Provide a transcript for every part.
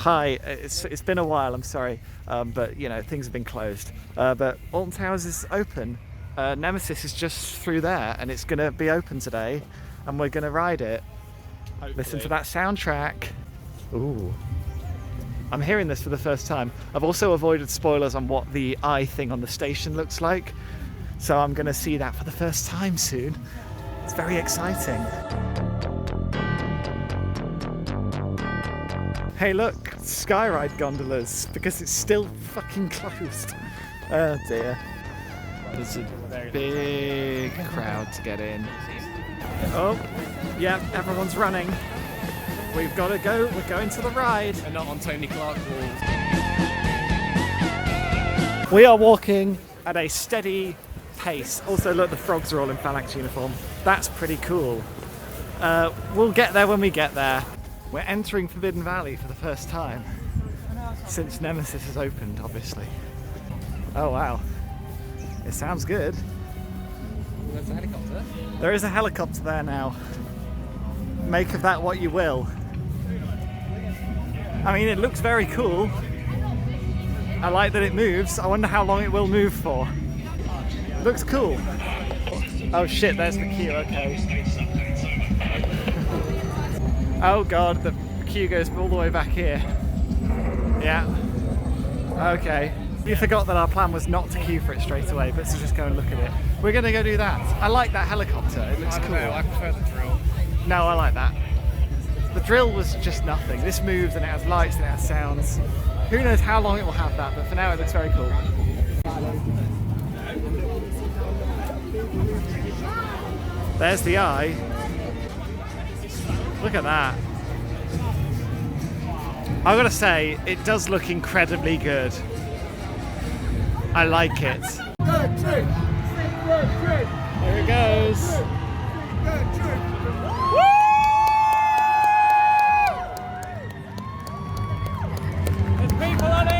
Hi, it's been a while, I'm sorry, but you know, things have been closed. But Alton Towers is open. Nemesis is just through there, and it's gonna be open today, and we're gonna ride it. Hopefully. Listen to that soundtrack. Ooh. I'm hearing this for the first time. I've also avoided spoilers on what the eye thing on the station looks like, so I'm gonna see that for the first time soon. It's very exciting. Hey look, skyride gondolas, because it's still fucking closed. Oh dear. There's a big crowd to get in. Oh, yeah, everyone's running. We've got to go, we're going to the ride. And not on Tony Clark walls. We are walking at a steady pace. Also look, the frogs are all in phalanx uniform. That's pretty cool. We'll get there when we get there. We're entering Forbidden Valley for the first time since Nemesis has opened, obviously. Oh wow, it sounds good. There's a helicopter. There is a helicopter there now. Make of that what you will. I mean, it looks very cool. I like that it moves. I wonder how long it will move for. It looks cool. Oh shit, there's the queue, okay. Oh god, the queue goes all the way back here. Yeah. Okay. We forgot that our plan was not to queue for it straight away, but to just go and look at it. We're gonna go do that. I like that helicopter, it looks cool. I prefer the drill. No, I like that. The drill was just nothing. This moves and it has lights and it has sounds. Who knows how long it will have that, but for now it looks very cool. There's the eye. Look at that. I've got to say, it does look incredibly good. I like it. Here it goes. Woo! There's people on it!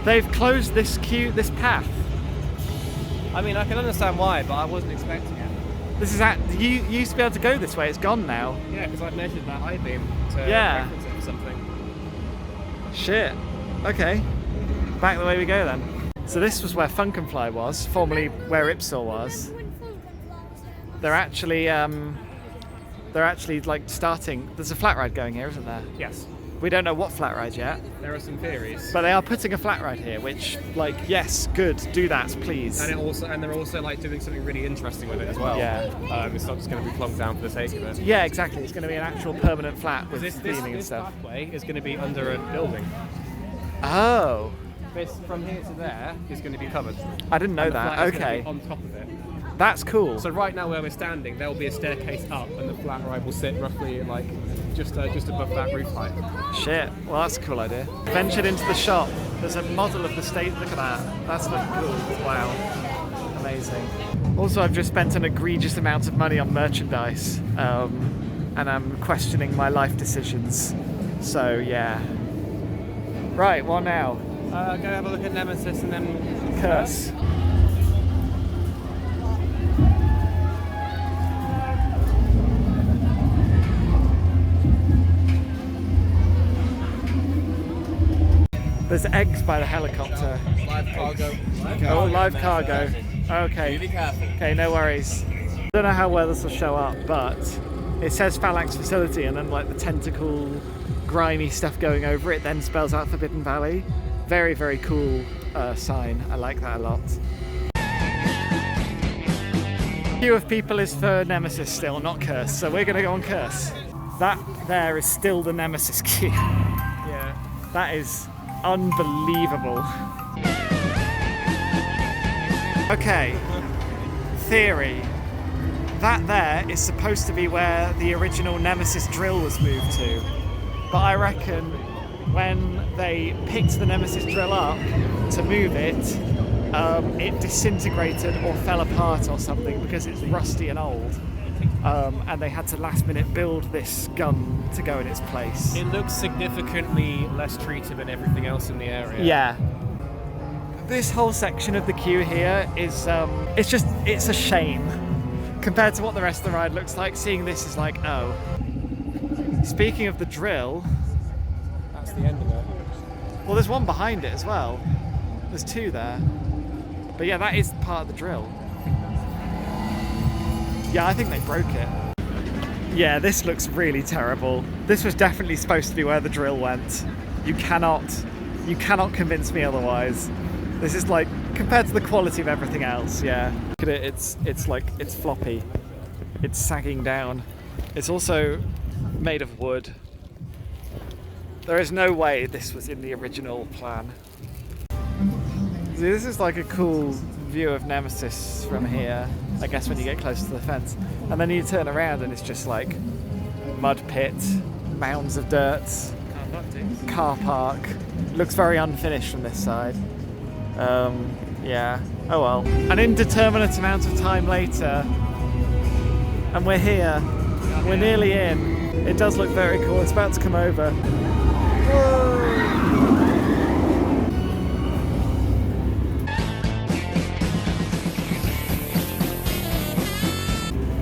They've closed this path. I mean, I can understand why, but I wasn't expecting it. This is you used to be able to go this way. It's gone now. Yeah, because I've measured that high beam to reference it for something. Shit. Okay. Back the way we go then. So this was where Funkenfly was, formerly where Ipsor was. They're actually like starting. There's a flat ride going here, isn't there? Yes. We don't know what flat ride yet. There are some theories. But they are putting a flat ride here, which, like, yes, good, do that, please. And they're also like doing something really interesting with it as well. Yeah. It's not just going to be plunked down for the sake of it. Yeah, exactly. It's going to be an actual permanent flat with This and stuff. pathway is going to be under a building. Oh. This from here to there is going to be covered. I didn't know that. Okay. On top of it. That's cool. So right now where we're standing, there will be a staircase up, and the flat ride will sit roughly like just above that roof height. Shit. Well, that's a cool idea. Ventured into the shop. There's a model of the state. Look at that. That's looking cool. Wow. Amazing. Also, I've just spent an egregious amount of money on merchandise, and I'm questioning my life decisions. So yeah. Right. What now? Go have a look at Nemesis and then curse. There's eggs by the helicopter. Live cargo. Oh, live cargo. Okay. Okay, no worries. I don't know how well this will show up, but it says Phalanx Facility, and then like the tentacle, grimy stuff going over it then spells out Forbidden Valley. Very, very cool sign. I like that a lot. Queue of people is for Nemesis still, not Curse, so we're gonna go on Curse. That there is still the Nemesis queue. Yeah. That is unbelievable. Okay, theory. That there is supposed to be where the original Nemesis drill was moved to. But I reckon when they picked the Nemesis drill up to move it, it disintegrated or fell apart or something because it's rusty and old. and they had to last minute build this gun to go in its place. It looks significantly less treated than everything else in the area. Yeah. This whole section of the queue here is, it's a shame. Compared to what the rest of the ride looks like, seeing this is like, oh. Speaking of the drill... That's the end of it. Well, there's one behind it as well. There's two there. But yeah, that is part of the drill. Yeah, I think they broke it. Yeah, this looks really terrible. This was definitely supposed to be where the drill went. You cannot convince me otherwise. This is like, compared to the quality of everything else, yeah. Look at it, it's floppy. It's sagging down. It's also made of wood. There is no way this was in the original plan. See, this is like a cool view of Nemesis from here, I guess when you get close to the fence. And then you turn around and it's just like mud pit, mounds of dirt, car park. Looks very unfinished from this side. Yeah, oh well. An indeterminate amount of time later, and we're here. We're nearly in. It does look very cool. It's about to come over. Whoa!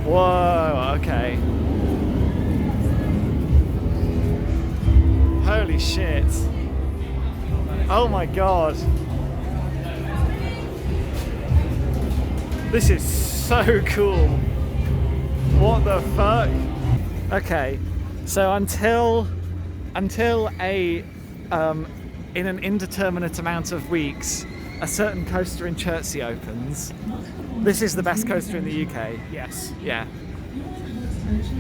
Whoa, okay. Holy shit. Oh my god. This is so cool. What the fuck? Okay, so until a in an indeterminate amount of weeks, a certain coaster in Chertsey opens. This is the best coaster in the UK. Yes. Yeah.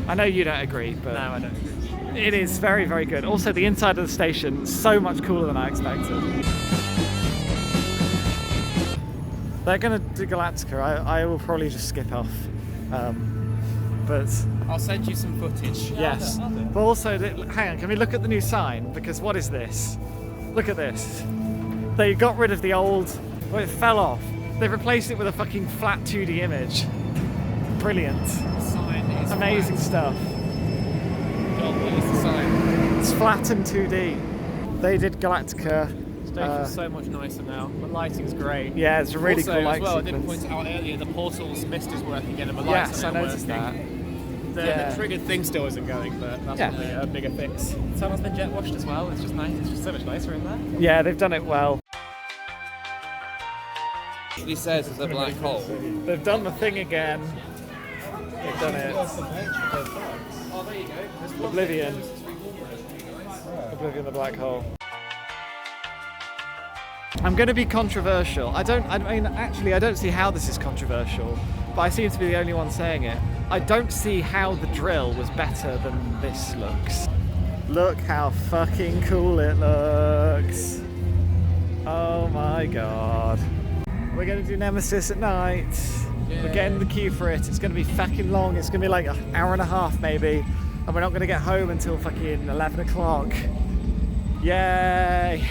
I know you don't agree, but No, I don't agree. it is very, very good. Also, the inside of the station, so much cooler than I expected. They're going to do Galactica. I will probably just skip off. But I'll send you some footage. yes. But also, hang on, can we look at the new sign? Because what is this? Look at this. They got rid of the old... Well, it fell off. They've replaced it with a fucking flat 2D image. Brilliant. The sign is Amazing flat. stuff. Oh, what is the sign? It's flat and 2D. They did Galactica. Station's so much nicer now. The lighting's great. Yeah, it's a really Also, cool light as well, I didn't sequence. point it out earlier, the portal's mist is working again and the lights Yes, are I now noticed that. working. The Yeah. triggered thing still isn't going, but that's Yeah. probably a bigger fix. The tunnel's been jet washed as well. It's just nice. It's just so much nicer in there. Yeah, they've done it well. He says it's a black hole. They've done the thing again. They've done it. Oh, there you go. Oblivion. Oblivion, the black hole. I'm going to be controversial. I mean, actually, I don't see how this is controversial, but I seem to be the only one saying it. I don't see how the drill was better than this looks. Look how fucking cool it looks. Oh my god. We're going to do Nemesis at night. Yeah. We're getting the queue for it. It's going to be fucking long. It's going to be like an hour and a half maybe. And we're not going to get home until fucking 11 o'clock. Yay!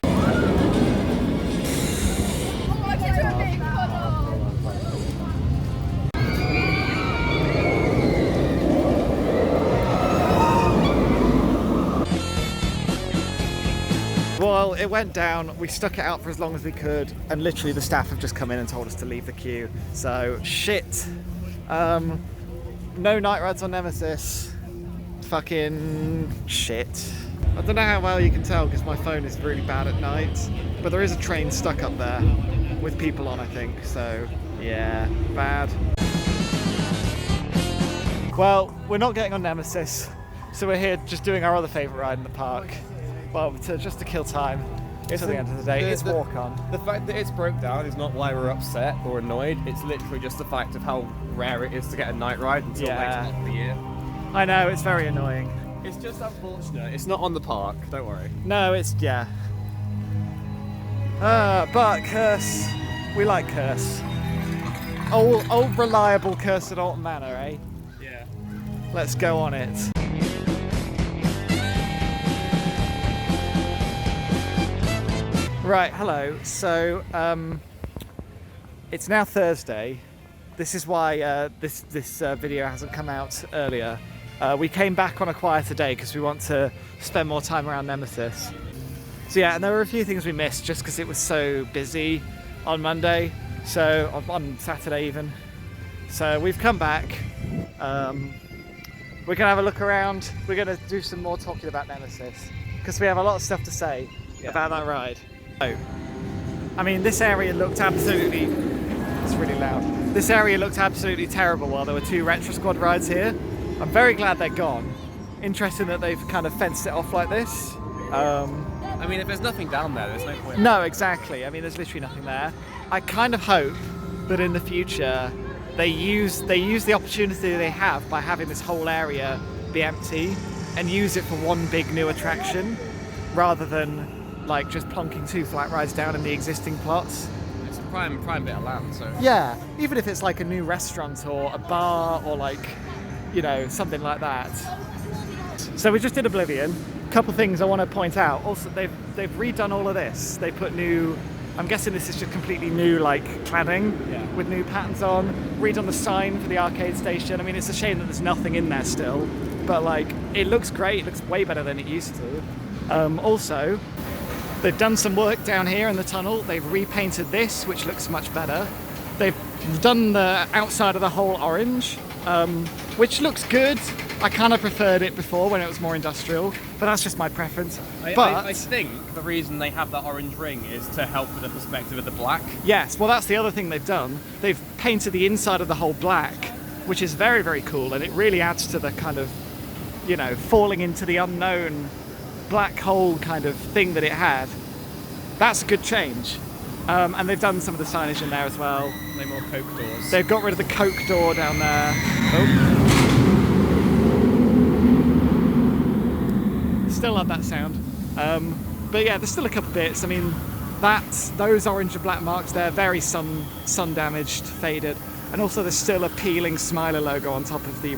Well, it went down, we stuck it out for as long as we could, and literally the staff have just come in and told us to leave the queue. So, shit. No night rides on Nemesis. Fucking shit. I don't know how well you can tell because my phone is really bad at night, but there is a train stuck up there with people on, I think, so yeah, bad. Well, we're not getting on Nemesis, so we're here just doing our other favourite ride in the park. Well, just to kill time till the end of the day. It's walk on. The fact that it's broke down is not why we're upset or annoyed. It's literally just the fact of how rare it is to get a night ride until later on in the year. I know, it's very annoying. It's just unfortunate. It's not on the park, don't worry. No, it's, yeah. But Curse, we like Curse. Old reliable Curse at Alton Manor, eh? Yeah. Let's go on it. Right, hello. So, it's now Thursday, this is why this video hasn't come out earlier. We came back on a quieter day because we want to spend more time around Nemesis. So yeah, and there were a few things we missed just because it was so busy on Monday, so on Saturday even. So we've come back. We're gonna have a look around. We're gonna do some more talking about Nemesis because we have a lot of stuff to say about that ride. So, I mean, this area looked absolutely, it's really loud. This area looked absolutely terrible while there were 2 Retro Squad rides here. I'm very glad they're gone. Interesting that they've kind of fenced it off like this. I mean, if there's nothing down there, there's no point. No, exactly. I mean, there's literally nothing there. I kind of hope that in the future they use the opportunity they have by having this whole area be empty and use it for one big new attraction rather than like just plonking 2 flat rides down in the existing plots. It's a prime bit of land, so. Yeah, even if it's like a new restaurant or a bar or like, you know, something like that. So we just did Oblivion. A couple things I want to point out. Also, they've redone all of this. They put new, I'm guessing this is just completely new like cladding with new patterns on. Redone the sign for the arcade station. I mean, it's a shame that there's nothing in there still, but like it looks great. It looks way better than it used to. Also, they've done some work down here in the tunnel. They've repainted this, which looks much better. They've done the outside of the whole orange, which looks good. I kind of preferred it before when it was more industrial, but that's just my preference. I think the reason they have that orange ring is to help with the perspective of the black. Yes, well that's the other thing they've done. They've painted the inside of the whole black, which is very, very cool, and it really adds to the kind of, you know, falling into the unknown black hole kind of thing that it had. That's a good change. And they've done some of the signage in there as well. No more Coke doors. They've got rid of the Coke door down there. Oh. Still love that sound. But yeah, there's still a couple bits. I mean, those orange and black marks there, very sun damaged, faded. And also there's still a peeling Smiler logo on top of the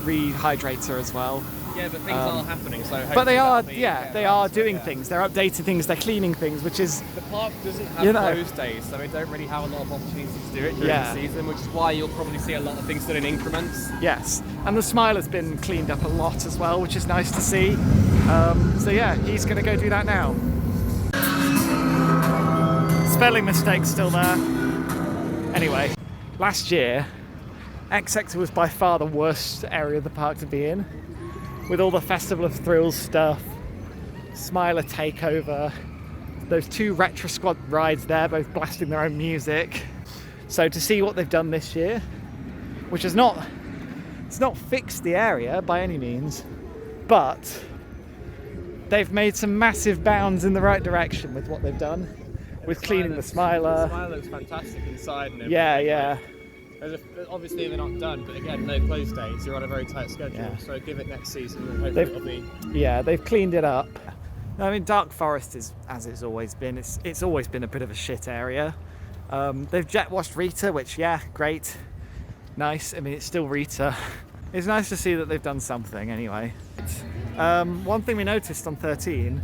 rehydrator as well. Yeah, but things are happening, so but they are, they are doing things. They're updating things, they're cleaning things, which is... The park doesn't have closed days, so they don't really have a lot of opportunities to do it during the season, which is why you'll probably see a lot of things done in increments. Yes, and the Smiler's been cleaned up a lot as well, which is nice to see. So yeah, he's going to go do that now. Spelling mistakes still there. Anyway, last year, X Sector was by far the worst area of the park to be in. With all the Festival of Thrills stuff, Smiler takeover, those 2 Retro Squad rides there, both blasting their own music. So to see what they've done this year, which is it's not fixed the area by any means, but they've made some massive bounds in the right direction with what they've done, with cleaning the Smiler. The Smiler looks fantastic inside and everything. Yeah. Obviously they're not done, but again, no close days. You're on a very tight schedule, so give it next season and hopefully it'll be... Yeah, they've cleaned it up. I mean, Dark Forest is, as it's always been, it's always been a bit of a shit area. They've jet washed Rita, which, yeah, great. Nice. I mean, it's still Rita. It's nice to see that they've done something anyway. One thing we noticed on 13,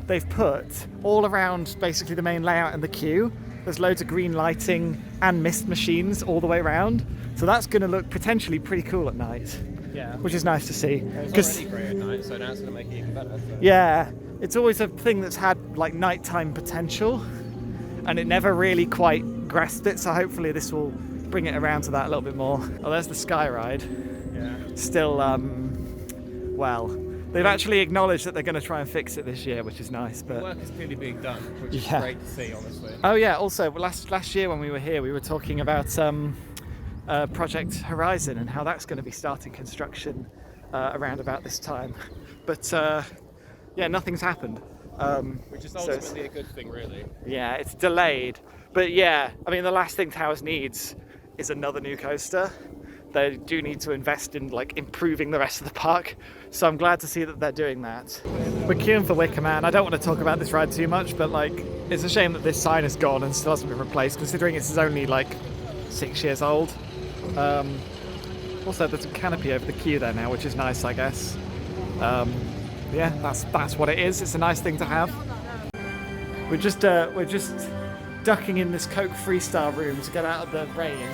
they've put all around basically the main layout and the queue, there's loads of green lighting and mist machines all the way around. So that's going to look potentially pretty cool at night. Yeah. Which is nice to see. It's already great at night, so now it's going to make it even better. So. Yeah. It's always a thing that's had like nighttime potential and it never really quite grasped it. So hopefully this will bring it around to that a little bit more. Oh, there's the Sky Ride. Yeah. Still, well, they've actually acknowledged that they're going to try and fix it this year, which is nice. But the work is clearly being done, which is great to see, honestly. Oh yeah, also last year when we were here, we were talking about Project Horizon and how that's going to be starting construction around about this time. But yeah, nothing's happened. Which is ultimately a good thing, really. Yeah, it's delayed. But yeah, I mean, the last thing Towers needs is another new coaster. They do need to invest in like improving the rest of the park, so I'm glad to see that they're doing that. We're queuing for Wicker Man. I don't want to talk about this ride too much, but like it's a shame that this sign is gone and still hasn't been replaced, considering this is only like 6 years old. Also, there's a canopy over the queue there now, which is nice, I guess. Yeah, that's what it is. It's a nice thing to have. We're just ducking in this Coke Freestyle room to get out of the rain.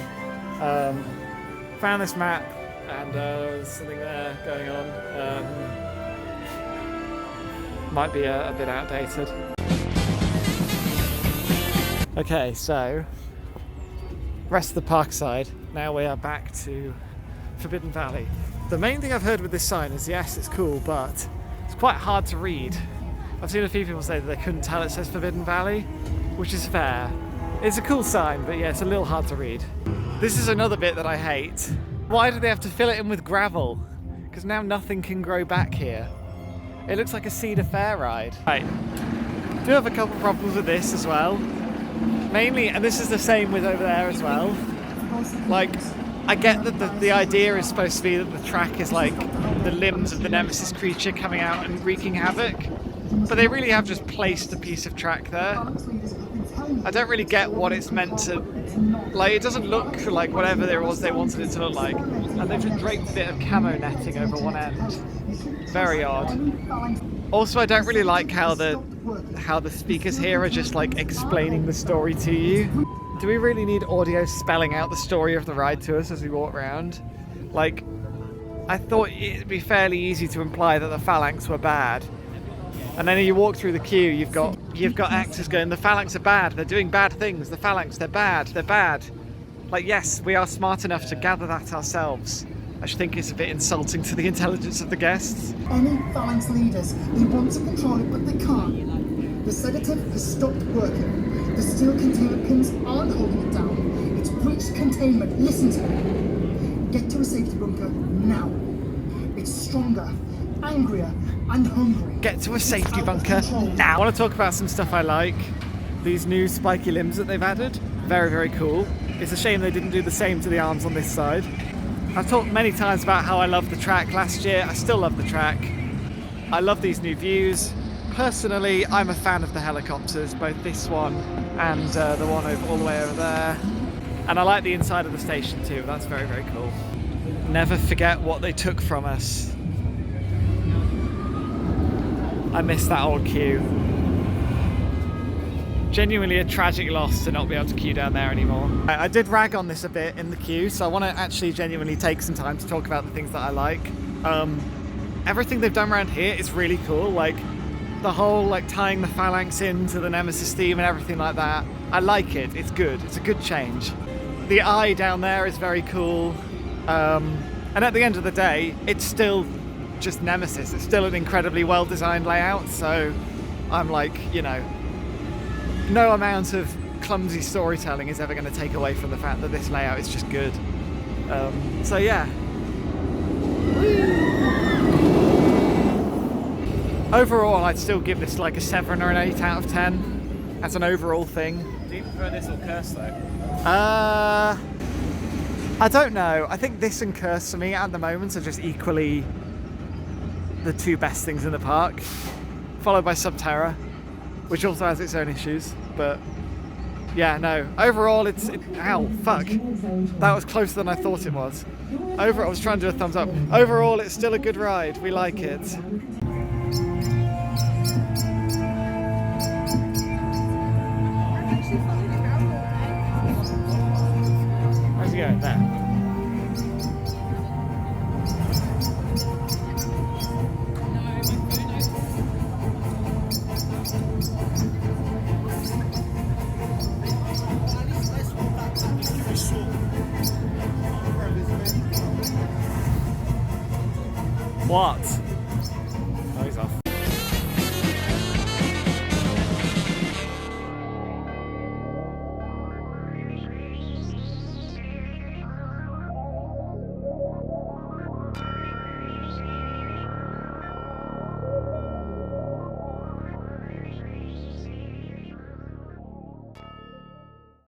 Found this map, and there's something there going on. Might be a bit outdated. Okay, so rest of the park side. Now we are back to Forbidden Valley. The main thing I've heard with this sign is, yes, it's cool, but it's quite hard to read. I've seen a few people say that they couldn't tell it says Forbidden Valley, which is fair. It's a cool sign, but yeah, it's a little hard to read. This is another bit that I hate. Why do they have to fill it in with gravel? Because now nothing can grow back here. It looks like a Cedar Fair ride. Right, do have a couple problems with this as well. Mainly, and this is the same with over there as well. Like, I get that the idea is supposed to be that the track is like the limbs of the Nemesis creature coming out and wreaking havoc, but they really have just placed a piece of track there. I don't really get what it's meant to, like, it doesn't look like whatever there was they wanted it to look like, and they've just draped a bit of camo netting over one end. Very odd. Also, I don't really like how the speakers here are just like explaining the story to you. Do we really need audio spelling out the story of the ride to us as we walk around? Like, I thought it'd be fairly easy to imply that the Phalanx were bad. And then you walk through the queue, you've got actors going, the Phalanx are bad, they're doing bad things, the Phalanx, they're bad, they're bad. Like, yes, we are smart enough to gather that ourselves. I just think it's a bit insulting to the intelligence of the guests. Any Phalanx leaders, they want to control it, but they can't. The sedative has stopped working. The steel containment pins aren't holding it down. It's breached containment. Listen to me. Get to a safety bunker now. It's stronger, angrier, and hungry. Get to a safety bunker now. I want to talk about some stuff I like. These new spiky limbs that they've added. Very, very cool. It's a shame they didn't do the same to the arms on this side. I've talked many times about how I loved the track last year. I still love the track. I love these new views. Personally, I'm a fan of the helicopters, both this one and the one all the way over there. And I like the inside of the station too. That's very, very cool. Never forget what they took from us. I miss that old queue. Genuinely a tragic loss to not be able to queue down there anymore. I did rag on this a bit in the queue, so I want to actually genuinely take some time to talk about the things that I like. Everything they've done around here is really cool. Like the whole like tying the Phalanx into the Nemesis theme and everything like that. I like it. It's good. It's a good change. The eye down there is very cool. And at the end of the day, it's still just Nemesis. It's still an incredibly well-designed layout. So I'm like, you know, no amount of clumsy storytelling is ever going to take away from the fact that this layout is just good. So yeah. Overall, I'd still give this like a 7 or an 8 out of 10 as an overall thing. Do you prefer this or Curse though? I don't know. I think this and Curse for me at the moment are just equally the two best things in the park, followed by Subterra, which also has its own issues. But yeah, no. Overall, ow, fuck. That was closer than I thought it was. I was trying to do a thumbs up. Overall, it's still a good ride. We like it. Where's he going? There. What?